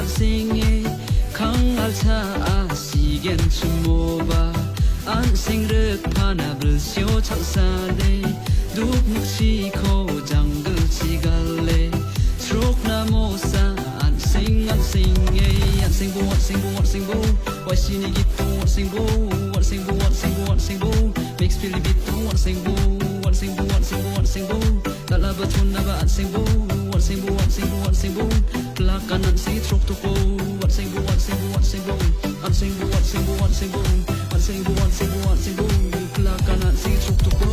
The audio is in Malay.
al singe khang al cha a sigen chumoba an sing rek phana bul sio chak sa de duk muk si kho jungle chi galle trok na mo sa an sing bo why si ni git to sing bo makes feel bit to sing bo kala ba chun na ba an sing bo plakan an si trok to ko sing bo plakan an si trok to ko